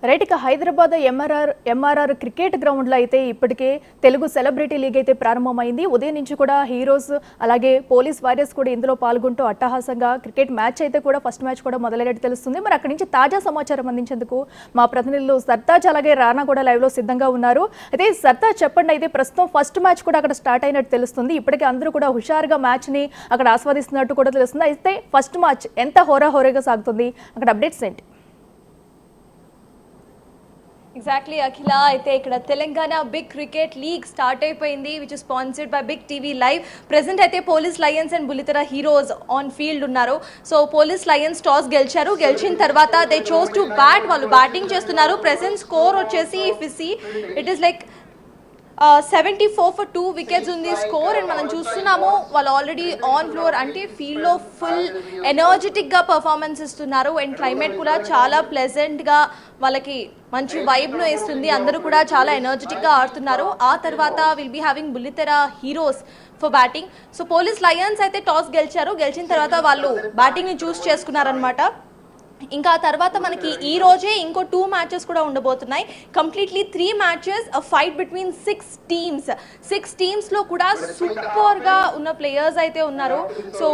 Right ఇక Hyderabad MRR cricket గ్రౌండ్లో అయితే ఇప్పటికే తెలుగు సెలబ్రిటీ లీగ్ అయితే ప్రారంభమైంది. ఉదయం నుంచి కూడా హీరోస్ అలాగే పోలీస్ వారియర్స్ కూడా ఇందులో పాల్గొంటూ అట్టహాసంగా క్రికెట్ మ్యాచ్ అయితే కూడా ఫస్ట్ మ్యాచ్ కూడా మొదలైనట్టు తెలుస్తుంది. మరి అక్కడి నుంచి తాజా సమాచారం అందించేందుకు మా ప్రతినిధులు సర్తాజ్ అలాగే రానా కూడా లైవ్లో సిద్ధంగా ఉన్నారు. అయితే సర్తాజ్ చెప్పండి, అయితే ప్రస్తుతం ఫస్ట్ మ్యాచ్ కూడా అక్కడ స్టార్ట్ అయినట్టు తెలుస్తుంది. ఇప్పటికే అందరూ కూడా హుషారుగా మ్యాచ్ని అక్కడ ఆస్వాదిస్తున్నట్టు కూడా తెలుస్తుంది. అయితే ఫస్ట్ మ్యాచ్ ఎంత హోరాహోరీగా సాగుతుంది, అక్కడ అప్డేట్స్ ఏంటి? ఎగ్జాక్ట్లీ అఖిల, అయితే ఇక్కడ Telangana big cricket league start అయిపోయింది, which is sponsored by big TV live. Present అయితే పోలీస్ లయన్స్ అండ్ బుల్లితెర హీరోస్ ఆన్ ఫీల్డ్ ఉన్నారు. సో పోలీస్ లయన్స్ టాస్ గెలిచారు. గెలిచిన తర్వాత దే చోస్ టు బ్యాట్, వాళ్ళు బ్యాటింగ్ చేస్తున్నారు. ప్రెసెంట్ స్కోర్ వచ్చేసి it is like 74 for 2 wickets ఉంది స్కోర్. అండ్ మనం చూస్తున్నాము వాళ్ళు ఆల్రెడీ ఆన్ ఫ్లోర్, అంటే ఫీల్డ్లో ఫుల్ ఎనర్జెటిక్గా పర్ఫార్మెన్స్ ఇస్తున్నారు. అండ్ క్లైమేట్ కూడా చాలా ప్లెజెంట్గా వాళ్ళకి మంచి వైబ్ను ఇస్తుంది. అందరూ కూడా చాలా ఎనర్జెటిక్గా ఆడుతున్నారు. ఆ తర్వాత విల్ బీ హ్యావింగ్ బుల్లితెర heroes for batting. So police Lions అయితే టాస్ గెలిచారు. గెలిచిన తర్వాత వాళ్ళు బ్యాటింగ్ని చూస్ చేసుకున్నారనమాట. ఇంకా తర్వాత మనకి ఈ రోజే ఇంకో 2 మ్యాచెస్ కూడా ఉండబోతున్నాయి. కంప్లీట్లీ 3 మ్యాచెస్, ఫైట్ బిట్వీన్ 6 టీమ్స్లో కూడా సూపర్గా ఉన్న ప్లేయర్స్ అయితే ఉన్నారు. సో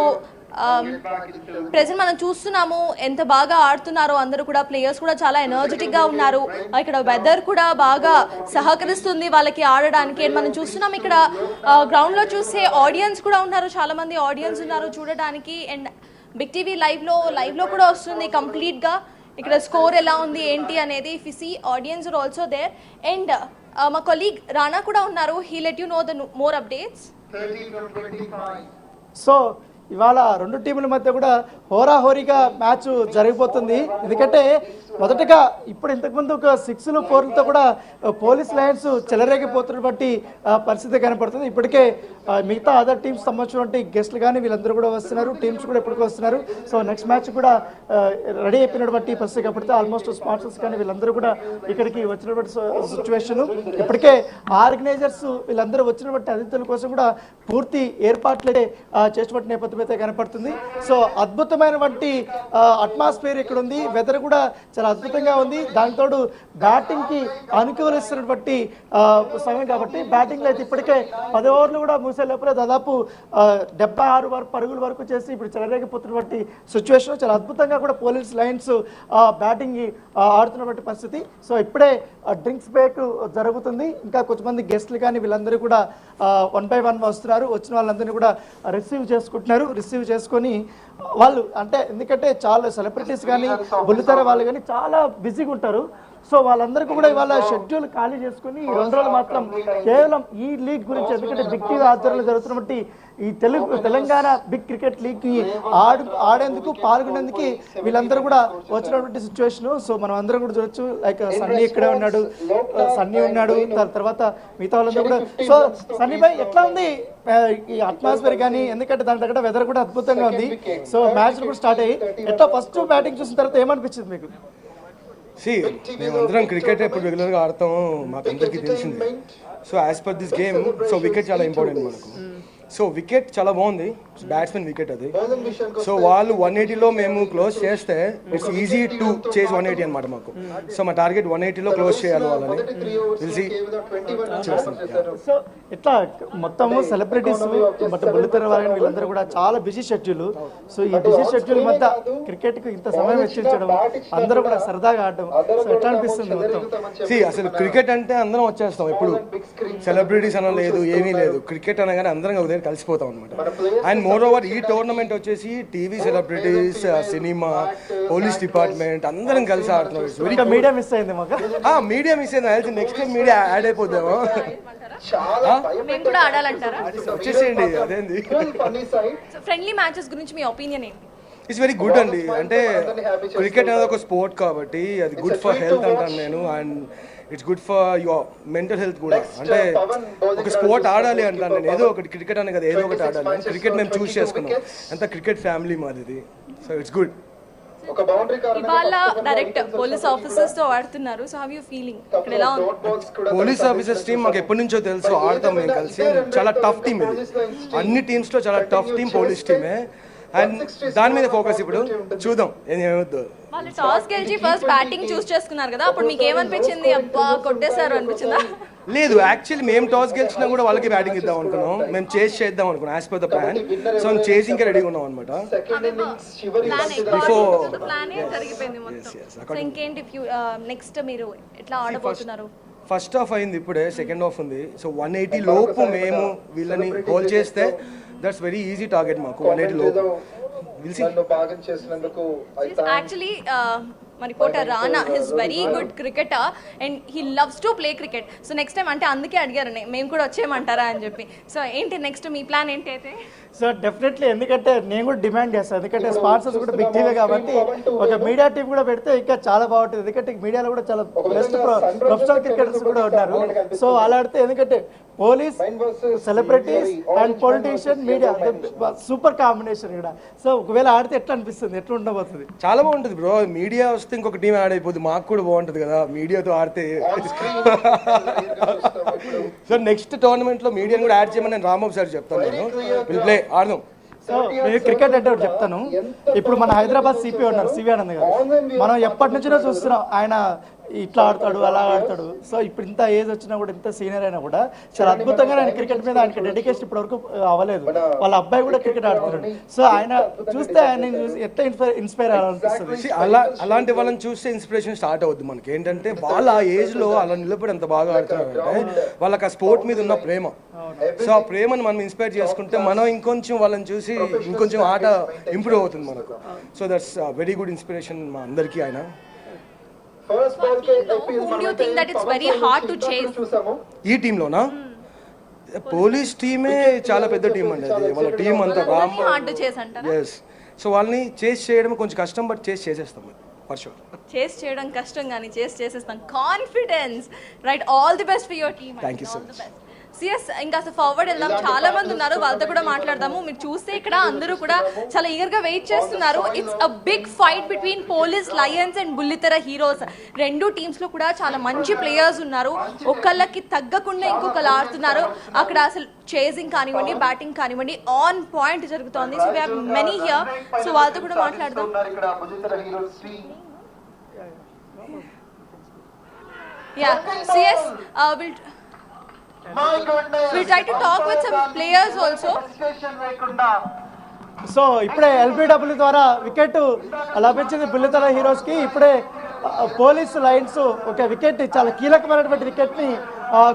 ప్రెసెంట్ మనం చూస్తున్నాము ఎంత బాగా ఆడుతున్నారో అందరూ కూడా. ప్లేయర్స్ కూడా చాలా ఎనర్జెటిక్గా ఉన్నారు. ఇక్కడ వెదర్ కూడా బాగా సహకరిస్తుంది వాళ్ళకి ఆడడానికి. అండ్ మనం చూస్తున్నాం ఇక్కడ గ్రౌండ్లో చూసే ఆడియన్స్ కూడా ఉన్నారు, చాలా మంది ఆడియన్స్ ఉన్నారు చూడడానికి. అండ్ బిగ్ టీవీ లైవ్లో కూడా వస్తుంది కంప్లీట్గా ఇక్కడ స్కోర్ ఎలా ఉంది ఏంటి అనేది. ఫిసి audience are also there. And మా కొలీగ్ రానా కూడా ఉన్నారు. He let you know the more updates. So ఇవాళ రెండు టీముల మధ్య కూడా హోరాహోరీగా మ్యాచ్ జరిగిపోతుంది. ఎందుకంటే మొదటగా ఇప్పుడు ఇంతకుముందు ఒక 6లు 4లతో కూడా పోలీస్ లయన్స్ చెలరేగిపోతున్నటువంటి పరిస్థితి కనపడుతుంది. ఇప్పటికే మిగతా అదర్ టీమ్స్ సంబంధించినటువంటి గెస్ట్లు కానీ వీళ్ళందరూ కూడా వస్తున్నారు, టీమ్స్ కూడా ఇప్పటికీ వస్తున్నారు. సో నెక్స్ట్ మ్యాచ్ కూడా రెడీ అయిపోయినటువంటి పరిస్థితి కాబట్టి ఆల్మోస్ట్ స్పాన్సర్స్ కానీ వీళ్ళందరూ కూడా ఇక్కడికి వచ్చినటువంటి సిచ్యువేషన్. ఇప్పటికే ఆర్గనైజర్స్ వీళ్ళందరూ వచ్చినటువంటి అతిథుల కోసం కూడా పూర్తి ఏర్పాట్లే చేసినటువంటి నేపథ్యం అయితే కనపడుతుంది. సో అద్భుతమైనటువంటి అట్మాస్ఫియర్ ఇక్కడ ఉంది. వెదర్ కూడా చాలా అద్భుతంగా ఉంది. దానితోడు బ్యాటింగ్కి అనుకూలిస్తున్నటువంటి సమయం కాబట్టి బ్యాటింగ్లో అయితే ఇప్పటికే 10 ఓవర్లు కూడా మూసే లోపల దాదాపు 76 పరుగుల వరకు చేసి ఇప్పుడు చెలరేగిపోతున్నటువంటి సిచ్యువేషన్. చాలా అద్భుతంగా కూడా పోలీస్ లయన్స్ బ్యాటింగ్ ఆడుతున్నటువంటి పరిస్థితి. సో ఇప్పుడే డ్రింక్స్ బ్రేక్ జరుగుతుంది. ఇంకా కొంతమంది గెస్ట్లు కానీ వీళ్ళందరూ కూడా 1 by 1 వస్తున్నారు. వచ్చిన వాళ్ళందరినీ కూడా రిసీవ్ చేసుకొని వాళ్ళు అంటే ఎందుకంటే చాలా సెలబ్రిటీస్ కానీ బుల్లితెర వాళ్ళు కానీ చాలా బిజీగా ఉంటారు. సో వాళ్ళందరికీ కూడా ఇవాళ షెడ్యూల్ ఖాళీ చేసుకుని 2 రోజులు మాత్రం కేవలం ఈ లీగ్ గురించి, ఎందుకంటే బిగ్ టీవీ ఆధ్వర్యంలో జరుగుతున్నటువంటి ఈ తెలంగాణ బిగ్ క్రికెట్ లీగ్కి ఆడేందుకు పాల్గొనేందుకు వీళ్ళందరూ కూడా వచ్చినటువంటి సిచ్యువేషన్. సో మనం అందరం కూడా చూడొచ్చు. లైక్ సన్నీ ఇక్కడే ఉన్నాడు, తర్వాత మిగతా వాళ్ళందరూ కూడా. సో సన్నీ భాయ్ ఎట్లా ఉంది ఈ అట్మాస్ఫియర్ కానీ, ఎందుకంటే దాని దగ్గర వెదర్ కూడా అద్భుతంగా ఉంది. సో మ్యాచ్ కూడా స్టార్ట్ అయ్యి ఎట్లా ఫస్ట్ బ్యాటింగ్ చూసిన తర్వాత ఏమనిపించింది మీకు? మేమందరం క్రికెట్ ఎప్పుడు రెగ్యులర్గా ఆడతాము, మాకు అందరికీ తెలిసింది. So as per this game, so wicket చాలా ఇంపార్టెంట్ మనకు. సో వికెట్ చాలా బాగుంది, బ్యాట్స్మెన్ వికెట్ అది. సో వాళ్ళు 180లో మేము క్లోజ్ చేస్తే ఇట్స్ ఈజీ టు చేజ్ 180 అనమాట మాకు. సో మా టార్గెట్ 180లో క్లోజ్ చేయాలి వాళ్ళని తెలిసి చేస్తాం. సో ఇట్లా మొత్తము సెలబ్రిటీస్ బట్ బుల్లితెర వారిని వీళ్ళందరూ కూడా చాలా బిజీ షెడ్యూల్. సో ఈ బిజీ షెడ్యూల్ మధ్య క్రికెట్కి ఇంత సమయం వెచ్చించడం, అందరూ కూడా సరదాగా ఆడడం, సో ఎట్లా అనిపిస్తుంది మొత్తం? అసలు క్రికెట్ అంటే అందరం వచ్చేస్తాం, ఎప్పుడు సెలబ్రిటీస్ అన లేదు, ఏమీ లేదు. క్రికెట్ అనగానే అందరం కలిసిపోతాం అనమాట. అండ్ మోర్ ఓవర్ ఈ టోర్నమెంట్ వచ్చేసి TV celebrities, cinema, police department అందరం కలిసి ఆడుతున్నాం. మీడియా మిస్ అయింది మాకు. మీడియా మిస్ అయింది. నెక్స్ట్ టైం మీడియా యాడ్ అయిపోద్దాము. వచ్చేసేయండి. అదేంది ఫ్రెండ్లీ మ్యాచెస్ గురించి మీ ఒపీనియన్ ఏంటి? ఇట్స్ వెరీ గుడ్ అండి. అంటే క్రికెట్ అనేది ఒక స్పోర్ట్ కాబట్టి అది గుడ్ ఫర్ హెల్త్ అంటాను నేను. And it's good for your mental health కూడా. అంటే ఒక స్పోర్ట్ ఆడాలి అంటాను నేను. ఏదో ఒకటి క్రికెట్ అనే కదా, ఏదో ఒకటి ఆడాలి. క్రికెట్ మేము చూస్ చేసుకున్నాం, అంత క్రికెట్ ఫ్యామిలీ మాది. So it's good. ఇవాళ డైరెక్ట్ పోలీస్ ఆఫీసర్స్ తో ఆడుతున్నారు. So how you feeling? ఇక్కడ ఎలా ఉంది పోలీస్ ఆఫీసర్స్ టీం? మాకు ఎప్పటి నుంచో తెలుసు, ఆడతాం మేము కలిసి. చాలా టఫ్ టీం ఇది, అన్ని టీమ్స్ లో చాలా టఫ్ టీం పోలీస్ టీమే. అండ్ దాని మీద ఫోకస్ ఇప్పుడు చూద్దాం ఏమవుద్దో. వాళ్ళు టాస్ గెలిచి ఫస్ట్ బ్యాటింగ్ చూస్ చేసుకున్నారు కదా, అప్పుడు మీకు ఏమనిపించింది? అబ్బా కొట్టేశారు అనిపించిందా? లేదు, యాక్చువల్లీ మేము టాస్ గెలిచినా కూడా వాళ్ళకి బ్యాటింగ్ ఇద్దాం అనుకున్నాం, మేము చేజ్ చేద్దాం అనుకున్నాం as per the plan. So మేము చేజింగ్కి రెడీగా ఉన్నాం అనమాట. సో ఇంకేంటి నెక్స్ట్ మీరు ఎట్లా ఆడబోతున్నారు? ఫస్ట్ హాఫ్ అయింది, ఇప్పుడే సెకండ్ హాఫ్ ఉంది. సో 180 లోపు మేము వీళ్ళని హోల్డ్ చేస్తే దట్స్ వెరీ ఈజీ టార్గెట్ మాకు. 180 లోపు యాక్చువల్లీ మన reporter Rana his very good cricketer and he loves to play cricket. So next time అంటే అందుకే అడిగారు మేము కూడా వచ్చేయమంటారా అని చెప్పి. సో ఏంటి నెక్స్ట్ మీ ప్లాన్ ఏంటి అయితే? సో డెఫినెట్లీ, ఎందుకంటే నేను కూడా డిమాండ్ చేస్తాను, ఎందుకంటే స్పాన్సర్స్ కూడా బిగ్ టీవీ కాబట్టి ఒక మీడియా టీం కూడా పెడితే ఇంకా చాలా బాగుంటుంది. ఎందుకంటే మీడియాలో కూడా చాలా బెస్ట్ ప్రొఫెషనల్ క్రికెటర్స్ కూడా ఉన్నారు. సో అలా ఆడితే, ఎందుకంటే police, celebrities and politician, media super combination ఇక్కడ. సో ఒకవేళ ఆడితే ఎట్లా అనిపిస్తుంది, ఎట్లా ఉండబోతుంది? చాలా బాగుంటుంది బ్రో. మీడియా వస్తే ఇంకొక టీం యాడ్ అయిపోతుంది, మాకు కూడా బాగుంటుంది కదా మీడియాతో ఆడితే. సో నెక్స్ట్ టోర్నమెంట్ లో మీడియాని కూడా యాడ్ చేయమని నేను రాంబాబు సార్ చెప్తాను. నేను విల్ ప్లే, ఆడదాం. సో నేను క్రికెట్ అంటే ఒకటి చెప్తాను. ఇప్పుడు మన హైదరాబాద్ సిపి ఉన్నారు, సివి ఆనంద్ గారు. మనం ఎప్పటి నుంచినో చూస్తున్నాం ఆయన ఇట్లా ఆడతాడు, అలా ఆడతాడు. సో ఇప్పుడు ఇంత ఏజ్ వచ్చినా కూడా, ఇంత సీనియర్ అయినా కూడా చాలా అద్భుతంగా ఆయన క్రికెట్ మీద ఆయనకి డెడికేషన్ ఇప్పటి వరకు అవ్వలేదు. వాళ్ళ అబ్బాయి కూడా క్రికెట్ ఆడుతున్నాడు. సో ఆయన చూస్తే ఆయన ఎట్లా ఇన్స్పైర్ అవ్వాలనిపిస్తుంది. అలాంటి వాళ్ళని చూస్తే ఇన్స్పిరేషన్ స్టార్ట్ అవుద్ది మనకి. ఏంటంటే వాళ్ళ ఆ ఏజ్ లో అలా నిలబడి ఎంత బాగా ఆడుతున్నారంటే వాళ్ళకి ఆ స్పోర్ట్ మీద ఉన్న ప్రేమ. సో ఆ ప్రేమను మనం ఇన్స్పైర్ చేసుకుంటే మనం ఇంకొంచెం వాళ్ళని చూసి ఇంకొంచెం ఆట ఇంప్రూవ్ అవుతుంది మనకు. So that's very good inspiration మా అందరికీ ఆయన. ఈ టీంలోనా పోలీస్ టీమే చాలా పెద్ద టీం అండి. అది వాళ్ళ టీం అంతా ఎస్. సో వాళ్ళని చేస్ చేయడం కొంచెం కష్టం, బట్ చేసేస్తాం ఫర్ షూర్. చేస్ చేయడం కష్టం కానీ చేసేస్తాం. Confidence, right? All the best for your team. Thank you so much. CS ఇంకా ఫార్వర్డ్ వెళ్దాం. చాలా మంది ఉన్నారు, వాళ్ళతో కూడా మాట్లాడదాము. మీరు చూస్తే ఇక్కడ అందరూ కూడా చాలా ఈగర్ గా వెయిట్ చేస్తున్నారు. It's a big fight between police lions and బుల్లితెర హీరోస్. రెండు టీమ్స్ లో కూడా చాలా మంచి ప్లేయర్స్ ఉన్నారు. ఒకళ్ళకి తగ్గకుండా ఇంకొకరు ఆడుతున్నారు. అక్కడ అసలు చేజింగ్ కానివ్వండి, బ్యాటింగ్ కానివ్వండి ఆన్ పాయింట్ జరుగుతోంది. So we have many here. So వాళ్ళతో కూడా మాట్లాడదాం. యా సిఎస్ we'll try to talk with some players also. So ఇప్పుడే ఎల్బిడబ్ల్యూ ద్వారా వికెట్ లభించింది బుల్లితెర హీరోస్కి. ఇప్పుడే పోలీసు లయన్స్ ఒక వికెట్, చాలా కీలకమైనటువంటి వికెట్ని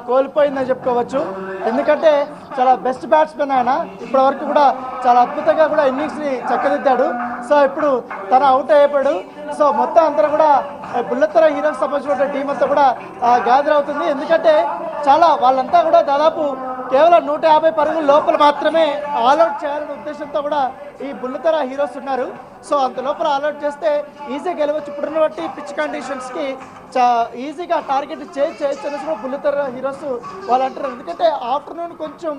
కోల్పోయిందని చెప్పుకోవచ్చు. ఎందుకంటే చాలా బెస్ట్ బ్యాట్స్మెన్ ఆయన, ఇప్పటి వరకు కూడా చాలా అద్భుతంగా కూడా ఇన్నింగ్స్ని చక్కదిద్దాడు. సో ఇప్పుడు తన అవుట్ అయిపోయాడు. సో మొత్తం అంతా కూడా బుల్లితెర హీరోకి సంబంధించిన టీం అంతా కూడా గ్యాదర్ అవుతుంది. ఎందుకంటే చాలా వాళ్ళంతా కూడా దాదాపు కేవలం 150 పరుగుల లోపల మాత్రమే ఆల్అౌట్ చేయాలనే ఉద్దేశంతో కూడా ఈ బుల్లితెర హీరోస్ ఉన్నారు. సో అంత లోపల ఆల్అౌట్ చేస్తే ఈజీగా గెలవచ్చు. ఇప్పుడున్న బట్టి పిచ్ కండిషన్స్కి ఈజీగా టార్గెట్ చేయొచ్చు అనేసి కూడా బుల్లితెర హీరోస్ వాళ్ళు అంటారు. ఎందుకంటే ఆఫ్టర్నూన్ కొంచెం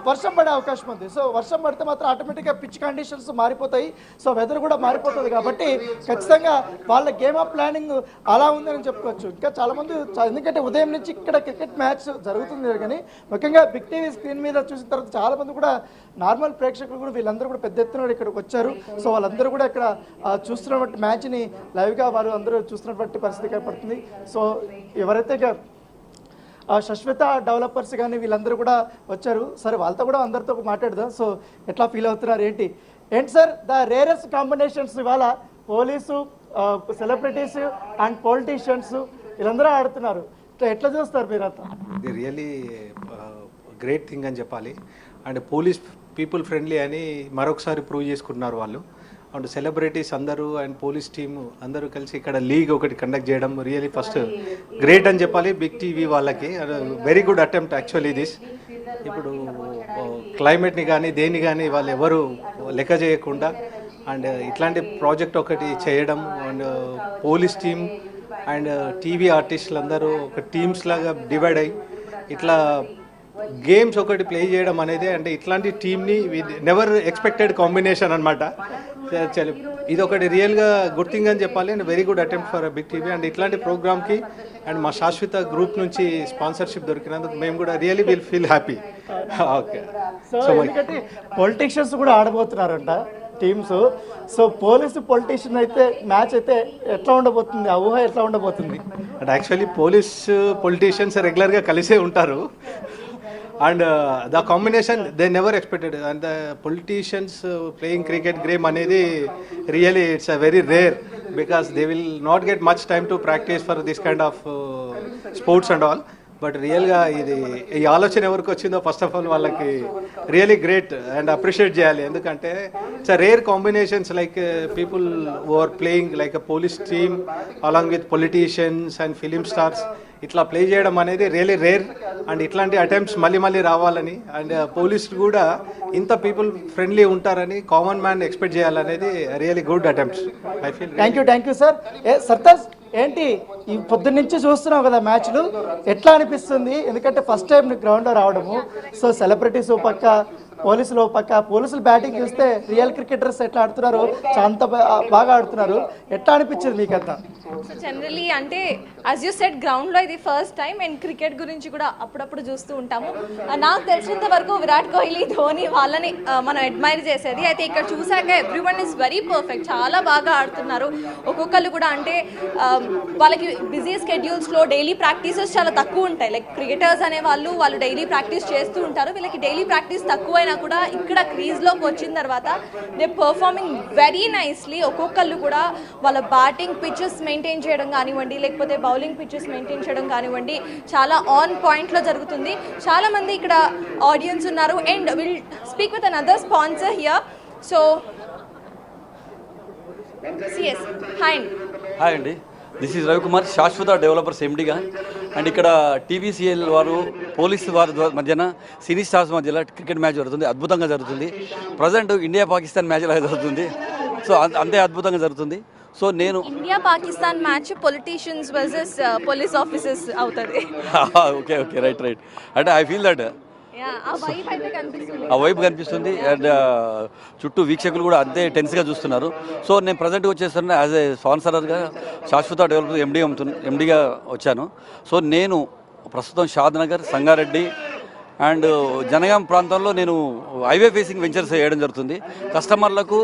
వర్షం పడే అవకాశం ఉంది. సో వర్షం పడితే మాత్రం ఆటోమేటిక్గా పిచ్ కండిషన్స్ మారిపోతాయి. సో వెదర్ కూడా మారిపోతుంది కాబట్టి ఖచ్చితంగా వాళ్ళ గేమ్ ఆఫ్ ప్లానింగ్ అలా ఉందని చెప్పుకోవచ్చు. ఇంకా చాలామంది, ఎందుకంటే ఉదయం నుంచి ఇక్కడ క్రికెట్ మ్యాచ్ జరుగుతుంది కానీ ముఖ్యంగా బిగ్ టీవీ స్క్రీన్ మీద చూసిన తర్వాత చాలామంది కూడా నార్మల్ ప్రేక్షకులు కూడా వీళ్ళందరూ కూడా పెద్ద ఎత్తున ఇక్కడికి వచ్చారు. సో వాళ్ళందరూ కూడా ఇక్కడ చూస్తున్నటువంటి మ్యాచ్ని లైవ్గా వారు అందరూ చూస్తున్నటువంటి పరిస్థితి కనపడుతుంది. సో ఎవరైతే శాశ్వత డెవలపర్స్ కానీ వీళ్ళందరూ కూడా వచ్చారు. సరే వాళ్ళతో కూడా అందరితో మాట్లాడదాం. సో ఎట్లా ఫీల్ అవుతున్నారు, ఏంటి సార్ ద రేరెస్ట్ కాంబినేషన్స్ ఇవాళ పోలీసు, సెలబ్రిటీస్ అండ్ పొలిటీషియన్స్ వీళ్ళందరూ ఆడుతున్నారు. ఎట్లా చూస్తారు మీరు అంతా? ఇది రియలీ గ్రేట్ థింగ్ అని చెప్పాలి. అండ్ పోలీస్ పీపుల్ ఫ్రెండ్లీ అని మరొకసారి ప్రూవ్ చేసుకుంటున్నారు వాళ్ళు. అండ్ సెలబ్రిటీస్ అందరూ అండ్ పోలీస్ టీము అందరూ కలిసి ఇక్కడ లీగ్ ఒకటి కండక్ట్ చేయడం రియలీ ఫస్ట్ గ్రేట్ అని చెప్పాలి బిగ్ టీవీ వాళ్ళకి. Very good attempt actually this. ఇప్పుడు క్లైమేట్ని కానీ దేన్ని కానీ వాళ్ళు ఎవరు లెక్క చేయకుండా అండ్ ఇట్లాంటి ప్రాజెక్ట్ ఒకటి చేయడం and police team and TV ఆర్టిస్టులు అందరూ ఒక టీమ్స్ లాగా డివైడ్ అయ్యి ఇట్లా గేమ్స్ ఒకటి ప్లే చేయడం అనేది, అంటే ఇట్లాంటి టీమ్ని నెవర్ ఎక్స్పెక్టెడ్ కాంబినేషన్ అనమాట. ఇది ఒకటి రియల్గా గుడ్ థింగ్ అని చెప్పాలి. And very good attempt for Big TV. And ఇట్లాంటి ప్రోగ్రామ్కి అండ్ మా శాశ్వత గ్రూప్ నుంచి స్పాన్సర్షిప్ దొరికినందుకు మేము కూడా really will feel happy. Okay. So ఎందుకంటే పొలిటీషియన్స్ కూడా ఆడబోతున్నారంట. టీమ్స్. సో పోలీసు పొలిటీషియన్ అయితే మ్యాచ్ అయితే ఎట్లా ఉండబోతుంది, ఆ ఊహ ఎట్లా ఉండబోతుంది? అండ్ యాక్చువల్లీ పోలీస్ పొలిటీషియన్స్ రెగ్యులర్గా కలిసే ఉంటారు and the combination they never expected and the politicians playing cricket game అనేది really it's a very rare because they will not get much time to practice for this kind of sports and all. But రియల్గా ఈ ఆలోచన ఎవరికి వచ్చిందో first of all వాళ్ళకి really great and appreciate చేయాలి. ఎందుకంటే it's a rare combinations like people who are playing like a police team along with politicians and film stars ఇట్లా play చేయడం అనేది రియలీ రేర్ అండ్ ఇట్లాంటి అటెంప్ట్స్ మళ్ళీ రావాలని and పోలీసులు కూడా ఇంత పీపుల్ ఫ్రెండ్లీ ఉంటారని కామన్ మ్యాన్ ఎక్స్పెక్ట్ చేయాలనేది really good attempts I feel. Thank you sir. Sartaj ఏంటి ఈ పొద్దున్న నుంచి చూస్తున్నావు కదా మ్యాచ్లు, ఎట్లా అనిపిస్తుంది? ఎందుకంటే ఫస్ట్ టైం నీకు గ్రౌండ్లో రావడము, సో సెలబ్రిటీస్ పక్క పోలీసులు పక్క, పోలీసులు బ్యాటింగ్ చూస్తే రియల్ క్రికెటర్స్ ఎట్లా ఆడుతున్నారు, చాలా బాగా ఆడుతున్నారు. ఎట్లా అనిపించింది మీకంతా? సో జనరలీ అంటే యాజ్ యూ సెట్ గ్రౌండ్లో ఇది ఫస్ట్ టైం అండ్ క్రికెట్ గురించి కూడా అప్పుడప్పుడు చూస్తూ ఉంటాము. నాకు తెలిసినంత వరకు విరాట్ కోహ్లీ, ధోని వాళ్ళని మనం అడ్మైర్ చేసేది. అయితే ఇక్కడ చూసాక ఎవ్రీవన్ ఈజ్ వెరీ పర్ఫెక్ట్, చాలా బాగా ఆడుతున్నారు. ఒక్కొక్కరు కూడా అంటే వాళ్ళకి బిజీ స్కెడ్యూల్స్లో డైలీ ప్రాక్టీసెస్ చాలా తక్కువ ఉంటాయి. లైక్ క్రికెటర్స్ అనే వాళ్ళు డైలీ ప్రాక్టీస్ చేస్తూ ఉంటారు. వీళ్ళకి డైలీ ప్రాక్టీస్ తక్కువైనా కూడా ఇక్కడ క్రీజ్లోకి వచ్చిన తర్వాత దే పర్ఫార్మింగ్ వెరీ నైస్లీ. ఒక్కొక్కళ్ళు కూడా వాళ్ళ బ్యాటింగ్ పిచెస్ మెయింటైన్ చేయడం కానివ్వండి, లేకపోతే బౌలింగ్ పిచెస్ మెయింటైన్ చేయడం కానివ్వండి, చాలా ఆన్ పాయింట్లో జరుగుతుంది. చాలామంది ఇక్కడ ఆడియన్స్ ఉన్నారు and will speak with another sponsor here. So CS hi అండి, దిస్ ఈజ్ రవికుమార్, శాశ్వత డెవలపర్స్ ఎండిగా. అండ్ ఇక్కడ టీవీసీఎల్ వారు పోలీసు వారి మధ్యన సినీ స్టార్స్ మధ్యలో క్రికెట్ మ్యాచ్ జరుగుతుంది, అద్భుతంగా జరుగుతుంది. ప్రజెంట్ ఇండియా పాకిస్తాన్ మ్యాచ్ లాగా జరుగుతుంది, సో అంతే అద్భుతంగా జరుగుతుంది. సో నేను India Pakistan match politicians versus police officers అవుతుంది. ఓకే రైట్ అంటే ఐ ఫీల్ దట్ ఆ వైపు కనిపిస్తుంది అండ్ చుట్టూ వీక్షకులు కూడా అంతే టెన్స్గా చూస్తున్నారు. సో నేను ప్రజెంట్గా వచ్చేస్తాను యాజ్ ఏ స్పాన్సర్గా శాశ్వత డెవలపర్ ఎండిగా వచ్చాను. సో నేను ప్రస్తుతం షాద్ నగర్, సంగారెడ్డి అండ్ జనగాం ప్రాంతంలో నేను హైవే ఫేసింగ్ వెంచర్స్ చేయడం జరుగుతుంది. కస్టమర్లకు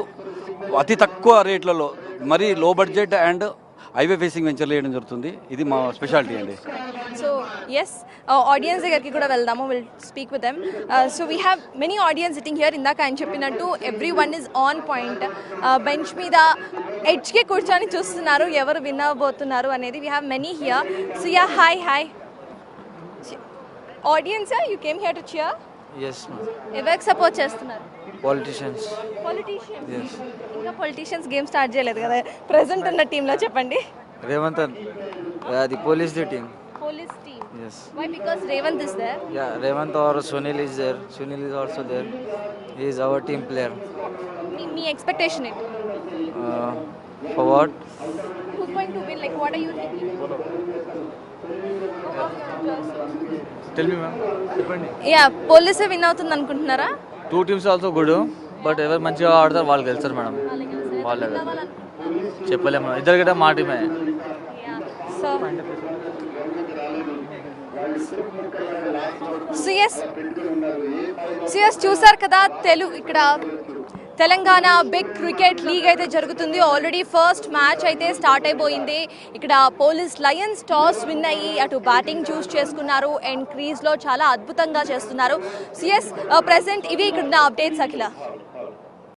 అతి తక్కువ రేట్లలో మరీ లో బడ్జెట్ అండ్ హైవే ఫేసింగ్ వెంచర్లు వేయడం జరుగుతుంది. ఇది మా స్పెషాలిటీ అండి. సో ఎస్, ఆడియన్స్ దగ్గరికి కూడా వెళ్దాము, will speak with them. So we have many audience sitting here. ఇందాక ఆయన చెప్పినట్టు every one is on point. Bench మీద ఎడ్జ్కి కూర్చొని చూస్తున్నారు ఎవరు విన్ అవ్వబోతున్నారు అనేది. We have many here. So yeah hi audience, you came here to cheer. Yes, ma'am. ఎవరికి support చేస్తున్నారు? Politicians. Politicians. ఇంకా పొలిటీషియన్స్ గేమ్ స్టార్ట్ చేయలేదు కదా ప్రెసెంట్ ఉన్న టీంలో, చెప్పండి. Revanth, the police team. Police team. Yes. Why? Because Revanth is there. Yeah, Revanth or Sunil is there. Sunil is also there. He is our team player. Me expectation ఏంటి? For what? Who's going to win? Like, what are you thinking? Tell me, ma'am. Yeah police win అవుతుంది అనుకుంటున్నారా? Two teams also good, but ఎవరు మంచిగా ఆడతారు వాళ్ళు గెలుస్తారు madam. వాళ్ళే చెప్పలేము, ఇద్దరు కూడా మా టీమే. సిఎస్ చూసారు కదా, ఇక్కడ తెలంగాణ బిగ్ క్రికెట్ లీగ్ అయితే జరుగుతుంది. ఆల్రెడీ ఫస్ట్ మ్యాచ్ అయితే స్టార్ట్ అయిపోయింది. ఇక్కడ పోలీస్ లయన్స్ టాస్ విన్ అయ్యి అటు బ్యాటింగ్ చూస్ చేసుకున్నారు అండ్ క్రీజ్లో చాలా అద్భుతంగా చేస్తున్నారు. సిఎస్ ప్రెసెంట్ ఇవి ఇక్కడ అప్డేట్స్ అఖిల.